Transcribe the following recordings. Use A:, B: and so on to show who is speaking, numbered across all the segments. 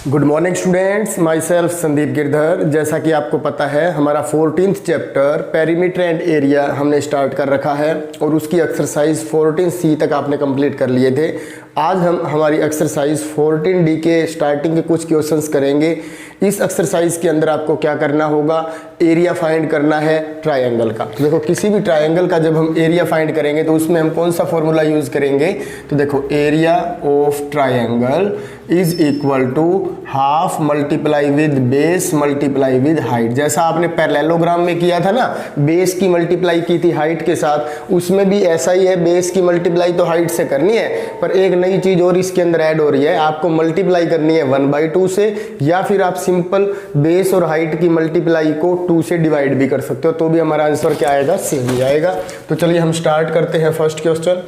A: Good morning students, my self Sandeep Girdhar. जैसा कि आपको पता है हमारा 14th chapter perimeter and area हमने स्टार्ट कर रखा है और उसकी एक्सरसाइज 14C तक आपने कंप्लीट कर लिए थे। आज हम हमारी एक्सरसाइज 14D के स्टार्टिंग के कुछ क्वेश्चंस करेंगे। इस एक्सरसाइज के अंदर आपको क्या करना होगा, एरिया फाइंड करना है ट्रायंगल का। तो देखो किसी भी ट्रायंगल का जब हम एरिया फाइंड करेंगे तो उसमें हम कौन सा फॉर्मूला यूज करेंगे, तो देखो area of triangle is equal to half multiply with base multiply with height. जैसा आपने पैरेललोग्राम में किया था ना, बेस की मल्टीप्लाई की थी हाइट के साथ, उसमें भी ऐसा ही है। बेस की मल्टीप्लाई तो हाइट से करनी है, पर एक नई चीज और इसके अंदर ऐड हो रही है, आपको मल्टीप्लाई करनी है 1/2 से, या फिर आप सिंपल बेस और हाइट की मल्टीप्लाई को 2 से डिवाइड भी कर सकते हो, तो भी हमारा आंसर क्या आएगा, सेम ही आएगा। तो चलिए हम स्टार्ट करते हैं फर्स्ट क्वेश्चन।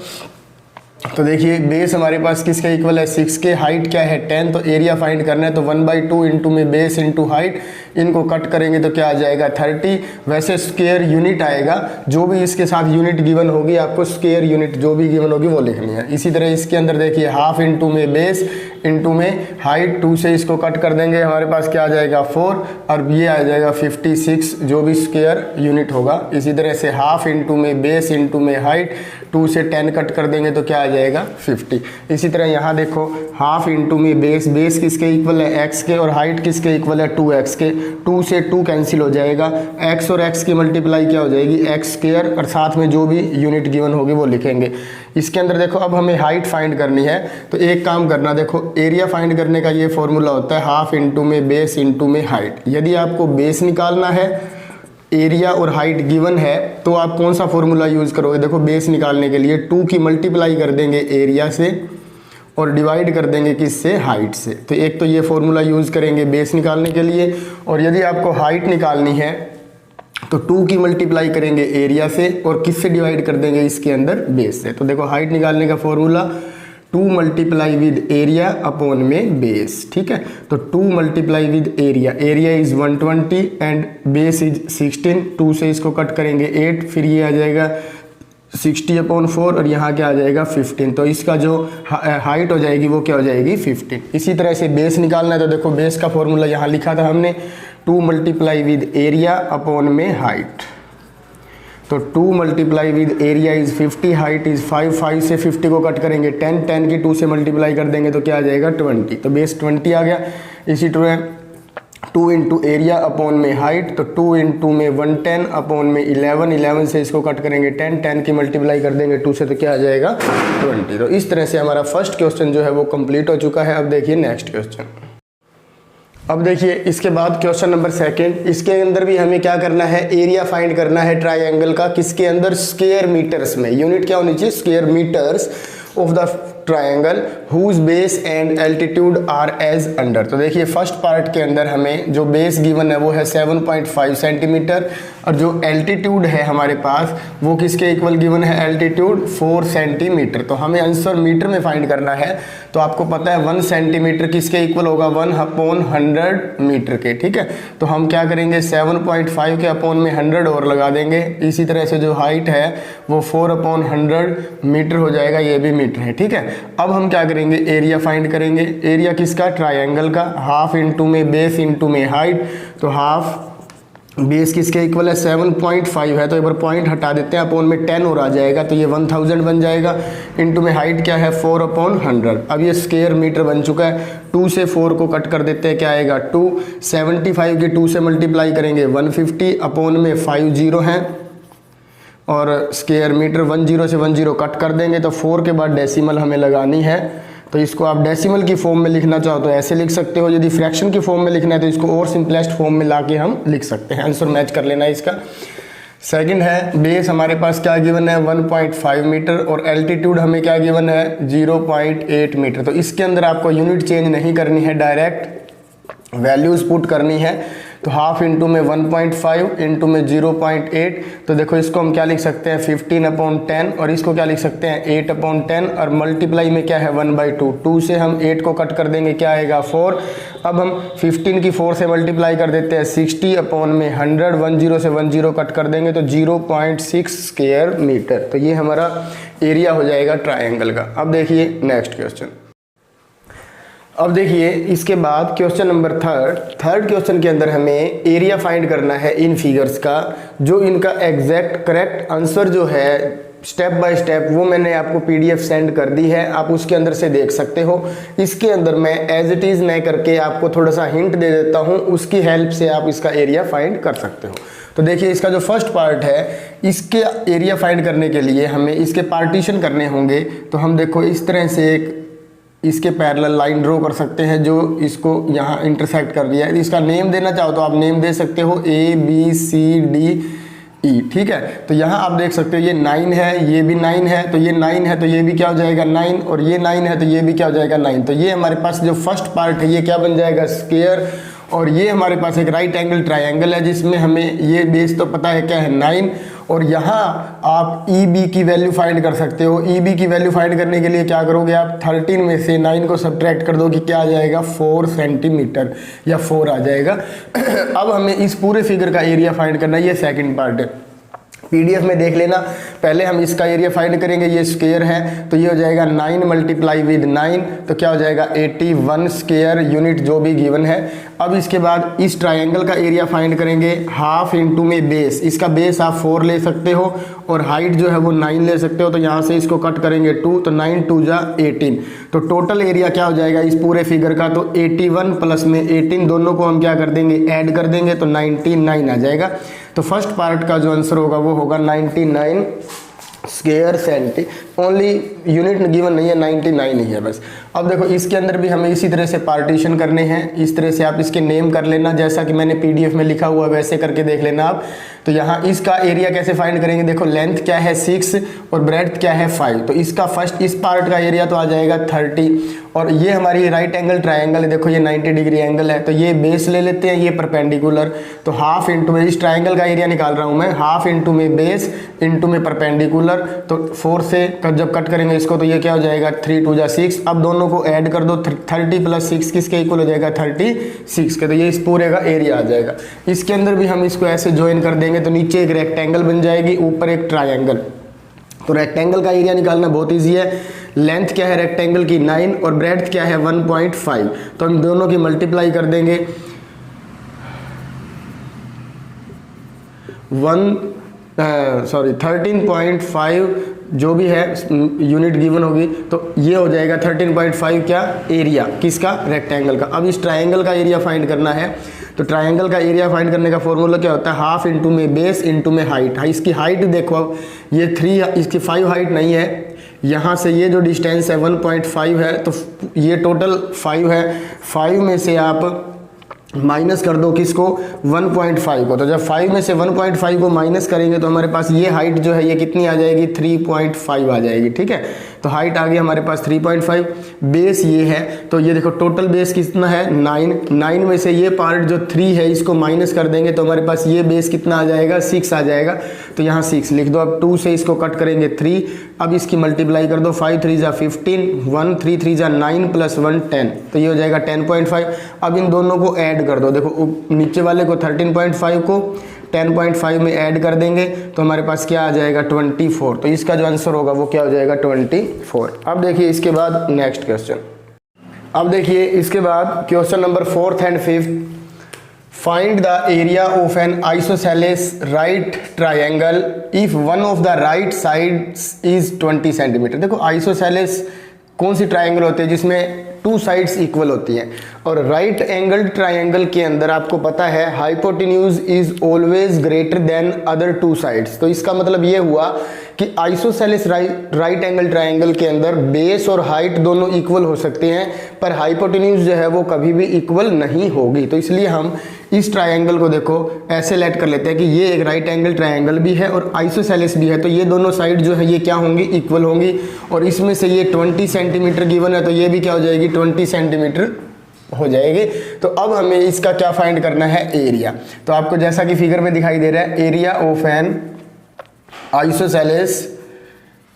A: तो देखिए बेस हमारे पास किसके इक्वल है, 6 के, हाइट क्या है 10, तो एरिया फाइंड करना है तो 1/2 इंटू में बेस इंटू हाइट, इनको कट करेंगे तो क्या आ जाएगा 30। वैसे स्क्वायर यूनिट आएगा, जो भी इसके साथ यूनिट गिवन होगी आपको स्क्वायर यूनिट जो भी गिवन होगी वो लिखनी है। इसी तरह इसके अंदर देखिए हाफ इंटू में बेस इंटू में हाइट, 2 से इसको कट कर देंगे, हमारे पास क्या आ जाएगा 4, और ये आ जाएगा 56 जो भी स्क्वायर यूनिट होगा। इसी तरह से हाफ इंटू में बेस इंटू में हाइट, 2 से 10 कट कर देंगे तो क्या आ जाएगा 50। इसी तरह यहाँ देखो हाफ इंटू में बेस, बेस किसके इक्वल है x के, और हाइट किसके इक्वल है 2x के, 2 से 2 कैंसिल हो जाएगा, x और x की मल्टीप्लाई क्या हो जाएगी x स्क्वायर, और साथ में जो भी यूनिट गिवन होगी वो लिखेंगे। इसके अंदर देखो अब हमें हाइट फाइंड करनी है, तो एक काम करना, देखो एरिया फाइंड करने का ये फॉर्मूला होता है हाफ इंटू में बेस इंटू में हाइट। यदि आपको बेस निकालना है, एरिया और हाइट गिवन है, तो आप कौन सा फॉर्मूला यूज करोगे, देखो बेस निकालने के लिए 2 की मल्टीप्लाई कर देंगे एरिया से और डिवाइड कर देंगे किससे, हाइट से। तो एक तो ये फॉर्मूला यूज करेंगे बेस निकालने के लिए, और यदि आपको हाइट निकालनी है तो 2 की मल्टीप्लाई करेंगे एरिया से और किससे डिवाइड कर देंगे इसके अंदर, बेस से। तो देखो हाइट निकालने का formula 2 multiply with area upon में बेस, ठीक है। तो 2 multiply with area, area is 120 and base is 16, 2 से इसको कट करेंगे 8, फिर ये आ जाएगा 60/4 और यहाँ क्या आ जाएगा 15। तो इसका जो हाइट हो जाएगी वो क्या हो जाएगी 15। इसी तरह से बेस निकालना है, तो देखो बेस का फॉर्मूला यहाँ लिखा था हमने 2 मल्टीप्लाई विद एरिया अपॉन में हाइट। तो 2 multiply with area is 50, height is 5, 5 से 50 को कट करेंगे 10, 10 की 2 से मल्टीप्लाई कर देंगे तो क्या आ जाएगा 20। तो बेस 20 आ गया। इसी तरह 2 इंटू एरिया अपॉन में हाइट, तो 2 इंटू में 110 अपॉन में 11, 11 से इसको कट करेंगे 10, 10 की मल्टीप्लाई कर देंगे 2 से तो क्या आ जाएगा 20। तो इस तरह से हमारा फर्स्ट क्वेश्चन जो है वो कंप्लीट हो चुका है। अब देखिए नेक्स्ट क्वेश्चन। अब देखिए इसके बाद क्वेश्चन नंबर 2, इसके अंदर भी हमें क्या करना है, एरिया फाइंड करना है ट्रायंगल का। किसके अंदर, स्क्वायर मीटर्स में। यूनिट क्या होनी चाहिए, square metres of the triangle whose base and altitude are as under. तो देखिए फर्स्ट पार्ट के अंदर हमें जो बेस गिवन है वो है 7.5 सेंटीमीटर, और जो एल्टीट्यूड है हमारे पास वो किसके इक्वल गिवन है, एल्टीट्यूड 4 सेंटीमीटर। तो हमें आंसर मीटर में फाइंड करना है, तो आपको पता है 1 सेंटीमीटर किसके इक्वल होगा, 1/100 मीटर के, ठीक है। तो हम क्या करेंगे 7.5 के अपॉन में 100 और लगा देंगे। इसी तरह से जो हाइट है वो 4/100 मीटर हो जाएगा, ये भी मीटर है, ठीक है। अब हम क्या करेंगे, एरिया फाइंड करेंगे। एरिया किसका, ट्रायंगल का, हाफ इंटू में बेस इंटू में हाइट। तो हाफ बेस किसके इक्वल है 7.5 है, तो एक बार पॉइंट हटा देते हैं, अपॉन में 10 और आ जाएगा तो ये 1000 बन जाएगा, इंटू में हाइट क्या है 4/100। अब ये स्क्वायर मीटर बन चुका है। 2 से 4 को कट कर देते हैं, क्या आएगा 2, 75 की 2 से मल्टीप्लाई करेंगे 150, अपॉन में 5 0 हैं, और स्क्वायर मीटर 10 से 10 कट कर देंगे, तो 4 के बाद डेसिमल हमें लगानी है। तो इसको आप डेसिमल की फॉर्म में लिखना चाहो तो ऐसे लिख सकते हो, यदि फ्रैक्शन की फॉर्म में लिखना है तो इसको और सिंपलेस्ट फॉर्म में लाके हम लिख सकते हैं। आंसर मैच कर लेना है इसका। सेकंड है बेस हमारे पास क्या गिवन है 1.5 मीटर, और एल्टीट्यूड हमें क्या गिवन है 0.8 मीटर। तो इसके अंदर आपको यूनिट चेंज नहीं करनी है, डायरेक्ट वैल्यूज पुट करनी है। तो हाफ इंटू में 1.5 इंटू में 0.8, तो देखो इसको हम क्या लिख सकते हैं 15/10, और इसको क्या लिख सकते हैं 8/10, और मल्टीप्लाई में क्या है 1/2। 2 से हम 8 को कट कर देंगे, क्या आएगा 4। अब हम 15 की 4 से मल्टीप्लाई कर देते हैं 60/100, 10 से 10 कट कर देंगे तो 0.6 स्क्वायर मीटर। तो ये हमारा एरिया हो जाएगा ट्रायंगल का। अब देखिए नेक्स्ट क्वेश्चन। अब देखिए इसके बाद क्वेश्चन नंबर थर्ड क्वेश्चन के अंदर हमें एरिया फाइंड करना है इन फिगर्स का। जो इनका एग्जैक्ट करेक्ट आंसर जो है स्टेप बाय स्टेप वो मैंने आपको पीडीएफ सेंड कर दी है, आप उसके अंदर से देख सकते हो। इसके अंदर मैं एज इट इज़ नहीं करके आपको थोड़ा सा हिंट दे देता हूँ, उसकी हेल्प से आप इसका एरिया फाइंड कर सकते हो। तो देखिए इसका जो फर्स्ट पार्ट है, इसके एरिया फाइंड करने के लिए हमें इसके पार्टीशन करने होंगे। तो हम देखो इस तरह से एक इसके पैरेलल लाइन ड्रॉ कर सकते हैं जो इसको यहाँ इंटरसेक्ट कर दिया है। इसका नेम देना चाहो तो आप नेम दे सकते हो ABCDE, ठीक है। तो यहाँ आप देख सकते हो ये 9 है, ये भी 9 है, तो ये 9 है तो ये भी क्या हो जाएगा 9, और ये 9 है तो ये भी क्या हो जाएगा 9। तो ये हमारे पास जो फर्स्ट पार्ट है ये क्या बन जाएगा स्क्वायर, और ये हमारे पास एक राइट एंगल ट्रायंगल है जिसमें हमें ये बेस तो पता है क्या है 9, और यहाँ आप EB की वैल्यू फाइंड कर सकते हो। EB की वैल्यू फाइंड करने के लिए क्या करोगे आप 13 में से 9 को सब्ट्रैक्ट कर दो कि क्या आ जाएगा 4 सेंटीमीटर या 4 आ जाएगा। अब हमें इस पूरे फिगर का एरिया फाइंड करना है, ये सेकंड पार्ट है। पीडीएफ में देख लेना, पहले हम इसका एरिया फाइंड करेंगे। ये स्क्वायर है तो ये हो जाएगा 9 मल्टीप्लाई विद 9, तो क्या हो जाएगा 81 स्क्वायर यूनिट जो भी गिवन है। अब इसके बाद इस ट्रायंगल का एरिया फाइंड करेंगे, हाफ इंटू में बेस, इसका बेस आप 4 ले सकते हो और हाइट जो है वो 9 ले सकते हो। तो यहाँ से इसको कट करेंगे 2, तो 9 2 जा 18, तो टोटल एरिया क्या हो जाएगा इस पूरे फिगर का, तो 81 प्लस में 18 दोनों को हम क्या कर देंगे ऐड कर देंगे, तो 99 आ जाएगा। तो फर्स्ट पार्ट का जो आंसर होगा वो होगा 99 square centi, only unit given नहीं है 99 ही है बस। अब देखो इसके अंदर भी हमें इसी तरह से पार्टीशन करने हैं, इस तरह से आप इसके नेम कर लेना, जैसा कि मैंने पीडीएफ में लिखा हुआ वैसे करके देख लेना आप। तो यहाँ इसका एरिया कैसे फाइंड करेंगे, देखो लेंथ क्या है 6 और ब्रेड्थ क्या है 5, तो इसका फर्स्ट इस पार्ट का एरिया तो आ जाएगा 30, और ये हमारी राइट एंगल ट्रायंगल है, देखो ये 90 डिग्री एंगल है, तो ये बेस ले लेते हैं, ये परपेंडिकुलर, तो हाफ इंटू में इस ट्रायंगल का एरिया निकाल रहा हूँ मैं, हाफ इंटू में बेस इंटू में परपेंडिकुलर, तो 4 से जब कट करेंगे इसको तो ये क्या हो जाएगा 3 2 जा 6। अब दोनों को ऐड कर दो, 30 प्लस 6 किसके इक्वल हो जाएगा 36 के, तो ये इस पूरे का एरिया आ जाएगा। इसके अंदर भी हम इसको ऐसे ज्वाइन कर देंगे तो नीचे एक रेक्टेंगल बन जाएगी, ऊपर एक ट्रायंगल। तो रेक्टेंगल का एरिया निकालना बहुत ईजी है, लेंथ क्या है रेक्टेंगल की 9 और ब्रेड्थ क्या है 1.5, तो हम दोनों की मल्टीप्लाई कर देंगे 13.5 जो भी है यूनिट गिवन होगी, तो ये हो जाएगा 13.5 क्या एरिया किसका रेक्टेंगल का। अब इस ट्रायंगल का एरिया फाइंड करना है, तो ट्रायंगल का एरिया फाइंड करने का फॉर्मूला क्या होता है, हाफ इंटू में बेस इंटू में हाइट। इसकी हाइट देखो अब ये 3, इसकी 5 हाइट नहीं है, यहाँ से ये जो डिस्टेंस है 1.5 है, तो ये टोटल 5 है, 5 में से आप माइनस कर दो किसको 1.5 को, तो जब 5 में से 1.5 को माइनस करेंगे तो हमारे पास ये हाइट जो है ये कितनी आ जाएगी 3.5 आ जाएगी, ठीक है। तो हाइट आ गई हमारे पास 3.5, बेस ये है, तो ये देखो टोटल बेस कितना है 9 में से ये पार्ट जो 3 है इसको माइनस कर देंगे तो हमारे पास ये बेस कितना आ जाएगा 6 आ जाएगा, तो यहाँ 6 लिख दो। अब 2 से इसको कट करेंगे 3, अब इसकी मल्टीप्लाई कर दो, 5 3 जा 15, 1 3 3 जा 9 प्लस 1 10, तो ये हो जाएगा 10.5। अब इन दोनों को ऐड कर दो, देखो नीचे वाले को 13.5 को 10.5 में ऐड कर देंगे तो हमारे पास क्या आ जाएगा 24, तो इसका जो आंसर होगा वो क्या हो जाएगा 24। अब देखिए इसके बाद नेक्स्ट क्वेश्चन, अब देखिए इसके बाद question number 4th and 5th, find the area of N isosceles right triangle if one of the right sides is 20 centimetre. देखो आइसोसेलेस कौन सी ट्रायंगल होती है जिसमें 2 साइड्स इक्वल होती हैं, और राइट एंगल ट्रायंगल के अंदर आपको पता है hypotenuse is always greater than other 2 sides. तो इसका मतलब ये हुआ कि आइसोसेलेस राइट एंगल ट्रायंगल के अंदर बेस और हाइट दोनों इक्वल हो सकते हैं, पर हाइपोटेन्यूज जो है वो कभी भी इक्वल नहीं होगी। तो इसलिए हम इस ट्रायंगल को देखो ऐसे लेट कर लेते हैं कि ये एक राइट एंगल ट्रायंगल भी है और आइसोसेलेस भी है, तो ये दोनों साइड जो है ये क्या होंगी इक्वल होंगी, और इसमें से ये 20 सेंटीमीटर गिवन है तो ये भी क्या हो जाएगी 20 सेंटीमीटर हो जाएगी। तो अब हमें इसका क्या फाइंड करना है एरिया, तो आपको जैसा कि फिगर में दिखाई दे रहा है area of N isosceles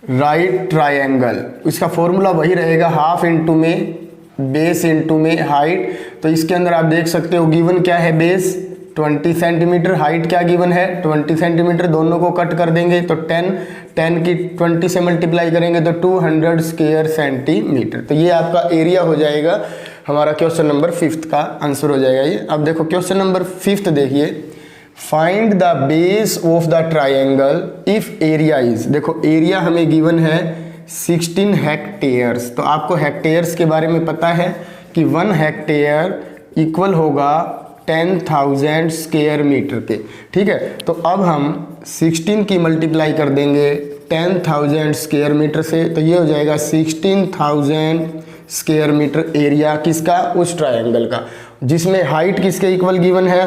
A: right triangle, इसका फॉर्मूला वही रहेगा हाफ इंटू में बेस इंटू में हाइट। तो इसके अंदर आप देख सकते हो गिवन क्या है बेस 20 सेंटीमीटर, हाइट क्या गिवन है 20 सेंटीमीटर, दोनों को कट कर देंगे तो 10 की 20 से मल्टीप्लाई करेंगे तो 200 स्क्वायर सेंटीमीटर, तो ये आपका एरिया हो जाएगा हमारा क्वेश्चन नंबर 5 का आंसर हो जाएगा ये। अब देखो क्वेश्चन नंबर 5 देखिए, find the base of the triangle if area is, देखो एरिया हमें गिवन है 16 हेक्टेयर्स। तो आपको हेक्टेयर्स के बारे में पता है कि 1 हेक्टेयर इक्वल होगा 10,000 स्क्वायर मीटर के, ठीक है। तो अब हम 16 की मल्टीप्लाई कर देंगे 10,000 स्क्वायर मीटर से, तो ये हो जाएगा 16,000 स्क्वायर मीटर एरिया किसका, उस ट्रायंगल का, जिसमें हाइट किसके इक्वल गिवन है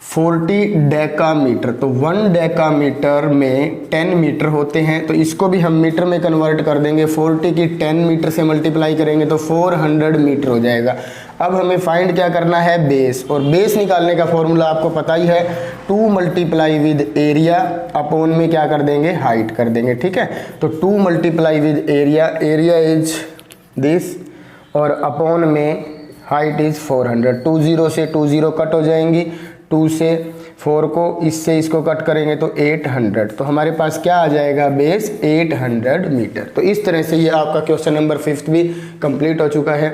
A: 40 डेकामीटर। तो 1 डेकामीटर में 10 मीटर होते हैं, तो इसको भी हम मीटर में कन्वर्ट कर देंगे। 40 की 10 मीटर से मल्टीप्लाई करेंगे तो 400 मीटर हो जाएगा। अब हमें फाइंड क्या करना है, बेस, और बेस निकालने का फॉर्मूला आपको पता ही है, 2 मल्टीप्लाई विद एरिया अपॉन में क्या कर देंगे, हाइट कर देंगे, ठीक है। तो 2 multiply with area, area is this, और अपॉन में हाइट इज 400। 2 0 से 2 0 कट हो जाएंगी, 2 से 4 को इससे इसको कट करेंगे तो 800। तो हमारे पास क्या आ जाएगा, बेस 800 मीटर। तो इस तरह से ये आपका क्वेश्चन नंबर 5 भी कंप्लीट हो चुका है।